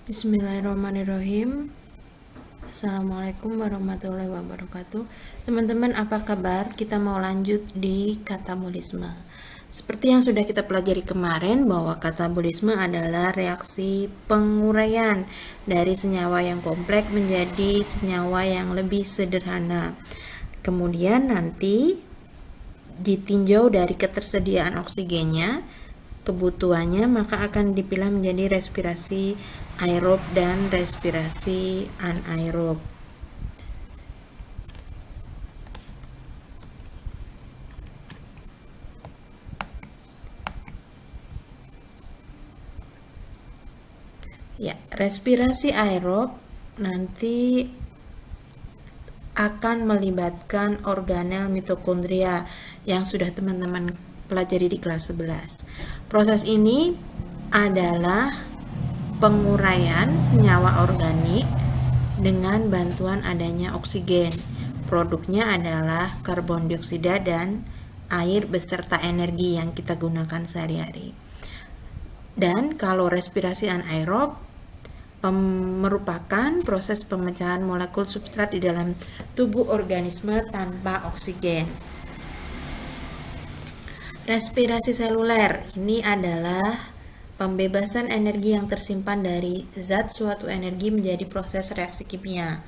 Bismillahirrahmanirrahim. Assalamualaikum warahmatullahi wabarakatuh. Teman-teman, apa kabar? Kita mau lanjut di katabolisme. Seperti yang sudah kita pelajari kemarin, bahwa katabolisme adalah reaksi penguraian dari senyawa yang kompleks menjadi senyawa yang lebih sederhana. Kemudian nanti ditinjau dari ketersediaan oksigennya, kebutuhannya, maka akan dipilah menjadi respirasi aerob dan respirasi anaerob. Ya, respirasi aerob nanti akan melibatkan organel mitokondria yang sudah teman-teman pelajari di kelas 11. Proses ini adalah penguraian senyawa organik dengan bantuan adanya oksigen. Produknya adalah karbon dioksida dan air beserta energi yang kita gunakan sehari-hari. Dan kalau respirasi anaerob merupakan proses pemecahan molekul substrat di dalam tubuh organisme tanpa oksigen. Respirasi seluler ini adalah pembebasan energi yang tersimpan dari zat suatu energi menjadi proses reaksi kimia.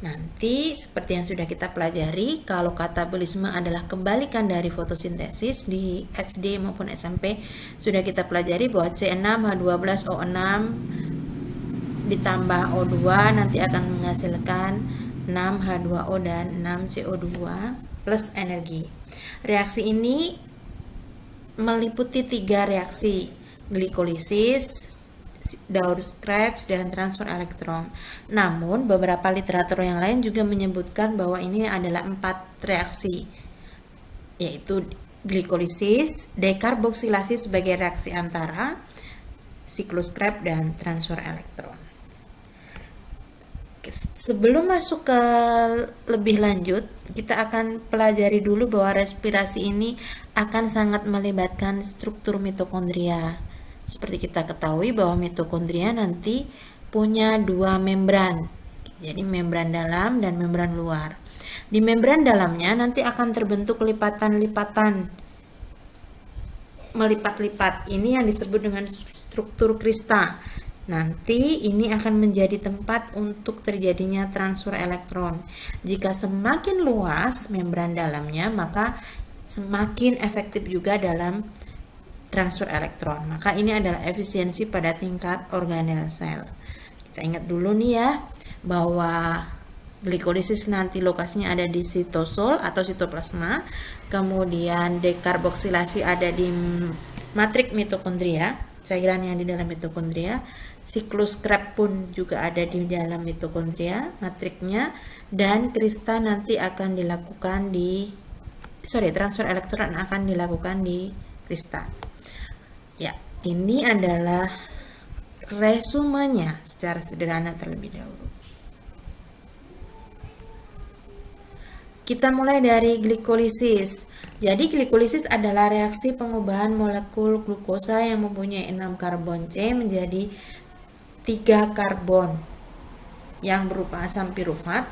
Nanti seperti yang sudah kita pelajari, kalau katabolisme adalah kebalikan dari fotosintesis di SD maupun SMP, sudah kita pelajari bahwa C6H12O6 ditambah O2 nanti akan menghasilkan 6H2O dan 6CO2 plus energi. Reaksi ini meliputi 3 reaksi: glikolisis, Daur-Krebs, dan transfer elektron. Namun beberapa literatur yang lain juga menyebutkan bahwa ini adalah 4 reaksi, yaitu glikolisis, dekarboksilasi sebagai reaksi antara, siklus Krebs, dan transfer elektron. Sebelum masuk ke lebih lanjut, kita akan pelajari dulu bahwa respirasi ini akan sangat melibatkan struktur mitokondria. Seperti kita ketahui bahwa mitokondria nanti punya 2 membran, jadi membran dalam dan membran luar. Di membran dalamnya nanti akan terbentuk lipatan-lipatan melipat-lipat, ini yang disebut dengan struktur krista. Nanti ini akan menjadi tempat untuk terjadinya transfer elektron. Jika semakin luas membran dalamnya, maka semakin efektif juga dalam transfer elektron. Maka ini adalah efisiensi pada tingkat organel sel. Kita ingat dulu nih ya, bahwa glikolisis nanti lokasinya ada di sitosol atau sitoplasma, kemudian dekarboksilasi ada di matrik mitokondria, cairan yang di dalam mitokondria. Siklus Krebs pun juga ada di dalam mitokondria, matriknya, dan krista nanti akan dilakukan transfer elektron akan dilakukan di krista. Ya, ini adalah resumenya secara sederhana terlebih dahulu. Kita mulai dari glikolisis. Jadi glikolisis adalah reaksi pengubahan molekul glukosa yang mempunyai 6 karbon C menjadi 3 karbon yang berupa asam pirufat.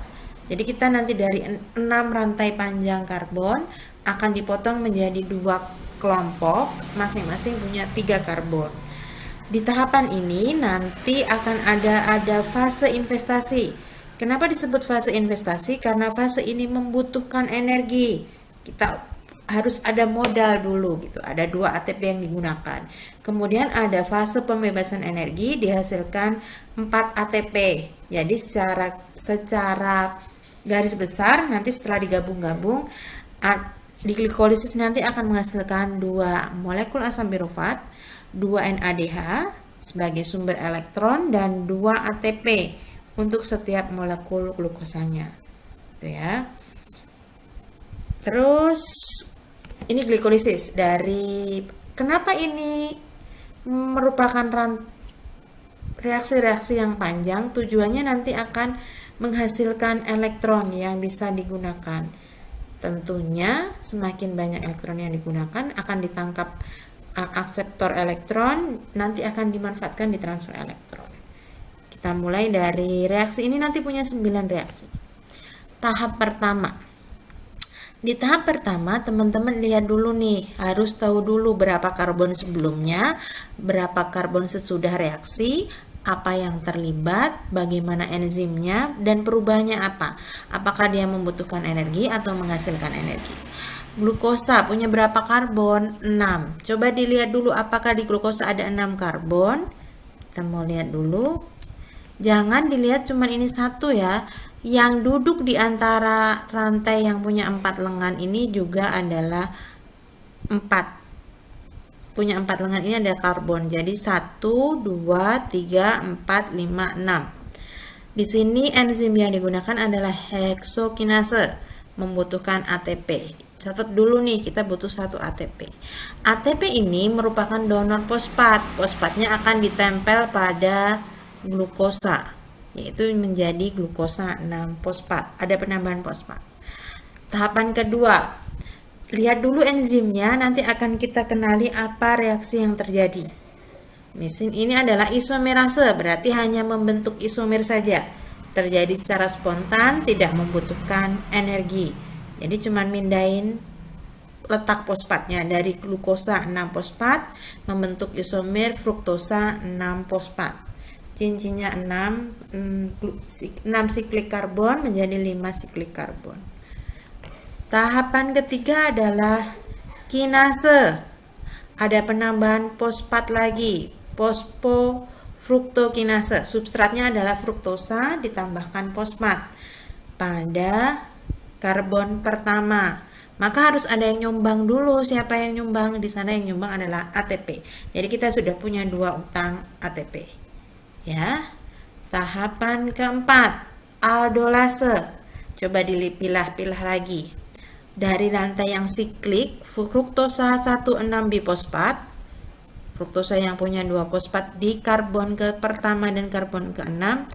Jadi kita nanti dari 6 rantai panjang karbon akan dipotong menjadi 2 kelompok, masing-masing punya 3 karbon. Di tahapan ini nanti akan ada fase investasi. Kenapa disebut fase investasi? Karena fase ini membutuhkan energi. Kita harus ada modal dulu gitu. Ada 2 ATP yang digunakan. Kemudian ada fase pembebasan energi, dihasilkan 4 ATP. Jadi secara garis besar nanti setelah digabung-gabung di glikolisis nanti akan menghasilkan 2 molekul asam pirufat, 2 NADH sebagai sumber elektron, dan 2 ATP untuk setiap molekul glukosanya. Itu ya. Terus ini glikolisis. Kenapa ini merupakan reaksi-reaksi yang panjang? Tujuannya nanti akan menghasilkan elektron yang bisa digunakan. Tentunya semakin banyak elektron yang digunakan akan ditangkap akseptor elektron, nanti akan dimanfaatkan di transfer elektron. Kita mulai dari reaksi ini nanti punya 9 reaksi. Tahap pertama. Di tahap pertama, teman-teman lihat dulu nih, harus tahu dulu berapa karbon sebelumnya, berapa karbon sesudah reaksi, apa yang terlibat, bagaimana enzimnya, dan perubahannya apa. Apakah dia membutuhkan energi atau menghasilkan energi. Glukosa punya berapa karbon? 6. Coba dilihat dulu apakah di glukosa ada 6 karbon. Kita mau lihat dulu. Jangan dilihat cuma ini satu ya. Yang duduk di antara rantai yang punya 4 lengan ini juga adalah 4. Punya 4 lengan ini ada karbon. Jadi 1, 2, 3, 4, 5, 6. Di sini enzim yang digunakan adalah heksokinase, membutuhkan ATP. Catat dulu nih, kita butuh 1 ATP. ATP ini merupakan donor fosfat. Fosfatnya akan ditempel pada glukosa, yaitu menjadi glukosa 6 fosfat. Ada penambahan fosfat. Tahapan kedua, lihat dulu enzimnya, nanti akan kita kenali apa reaksi yang terjadi. Mesin ini adalah isomerase, berarti hanya membentuk isomer saja. Terjadi secara spontan, tidak membutuhkan energi. Jadi cuma mindahin letak fosfatnya dari glukosa 6 fosfat membentuk isomer fruktosa 6 fosfat. Cincinnya 6 siklik karbon menjadi 5 siklik karbon. Tahapan ketiga adalah kinase. Ada penambahan fosfat lagi, fosfofruktokinase. Substratnya adalah fruktosa ditambahkan fosfat pada karbon pertama. Maka harus ada yang nyumbang dulu. Siapa yang nyumbang? Di sana yang nyumbang adalah ATP. Jadi kita sudah punya 2 utang ATP. Ya. Tahapan keempat, aldolase. Coba dipilah-pilah lagi. Dari rantai yang siklik, fruktosa 16 bifosfat, fruktosa yang punya 2 fosfat di karbon ke pertama dan karbon ke-6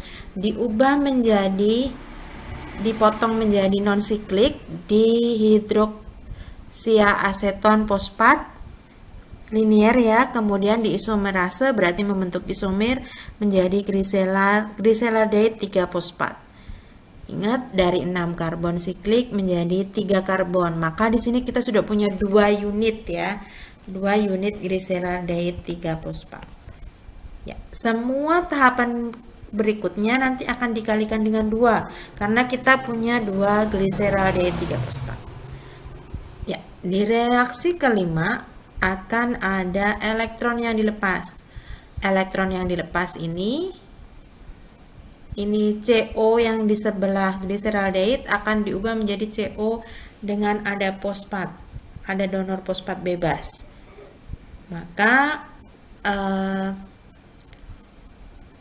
dipotong menjadi non siklik dihidroksiaseton fosfat linier ya, kemudian diisomerase berarti membentuk isomer menjadi griselaldehyde 3 fosfat. Ingat, dari 6 karbon siklik menjadi 3 karbon. Maka di sini kita sudah punya 2 unit ya. 2 unit griselaldehyde 3 fosfat. Ya, semua tahapan berikutnya nanti akan dikalikan dengan 2 karena kita punya 2 gliseraldehyde 3 fosfat. Ya, di reaksi kelima akan ada elektron yang dilepas. Elektron yang dilepas ini CO yang di sebelah gliseraldehyde akan diubah menjadi CO dengan ada fosfat, ada donor fosfat bebas. Maka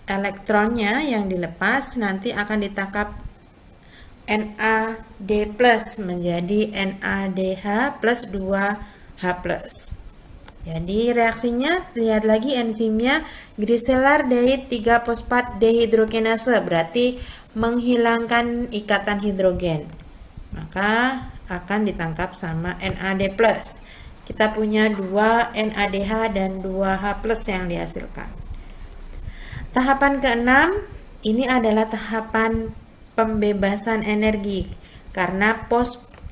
elektronnya yang dilepas nanti akan ditangkap NAD+ menjadi NADH plus 2H+. Jadi reaksinya, lihat lagi enzimnya griselaldehyde 3 fosfat dehidrogenase, berarti menghilangkan ikatan hidrogen. Maka akan ditangkap sama NAD+. Kita punya 2 NADH dan 2H+ yang dihasilkan. Tahapan ke-6 ini adalah tahapan pembebasan energi karena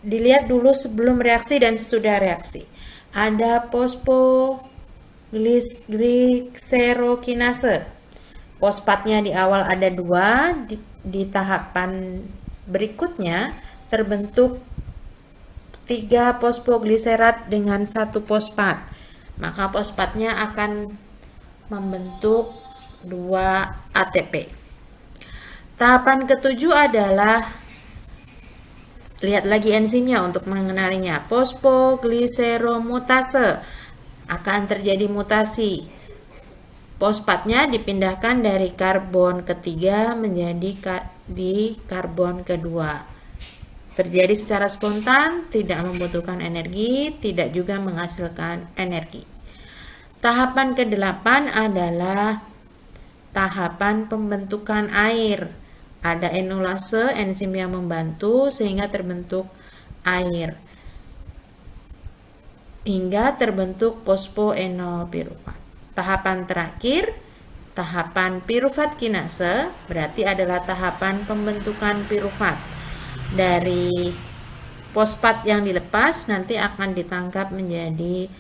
dilihat dulu sebelum reaksi dan sesudah reaksi. Ada fosfoglycerokinase. Fosfatnya di awal ada 2, di tahapan berikutnya terbentuk 3 fosfoglycerat dengan 1 fosfat. Maka fosfatnya akan membentuk 2 ATP. Tahapan ketujuh adalah, lihat lagi enzimnya untuk mengenalinya, fosfoglyceromutase. Akan terjadi mutasi. Fosfatnya dipindahkan dari karbon ketiga menjadi di karbon kedua. Terjadi secara spontan, tidak membutuhkan energi, tidak juga menghasilkan energi. Tahapan ke-8 adalah tahapan pembentukan air. Ada enolase, enzim yang membantu sehingga terbentuk air. Hingga terbentuk fosfoenolpiruvat. Tahapan terakhir Tahapan pirufat kinase berarti adalah tahapan pembentukan pirufat. Dari fosfat yang dilepas nanti akan ditangkap menjadi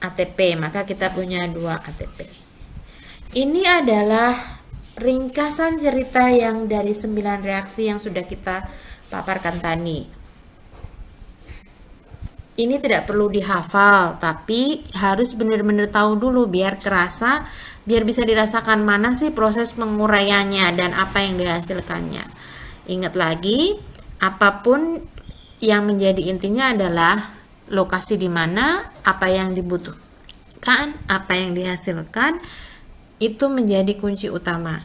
ATP, maka kita punya 2 ATP. Ini adalah ringkasan cerita yang dari 9 reaksi yang sudah kita paparkan tadi. Ini tidak perlu dihafal, tapi harus benar-benar tahu dulu biar kerasa, biar bisa dirasakan mana sih proses penguraiannya dan apa yang dihasilkannya. Ingat lagi, apapun yang menjadi intinya adalah lokasi di mana, apa yang dibutuhkan, apa yang dihasilkan, itu menjadi kunci utama.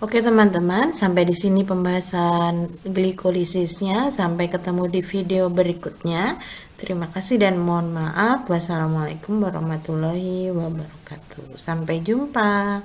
Oke teman-teman, sampai di sini pembahasan glikolisisnya. Sampai ketemu di video berikutnya. Terima kasih dan mohon maaf. Wassalamualaikum warahmatullahi wabarakatuh. Sampai jumpa.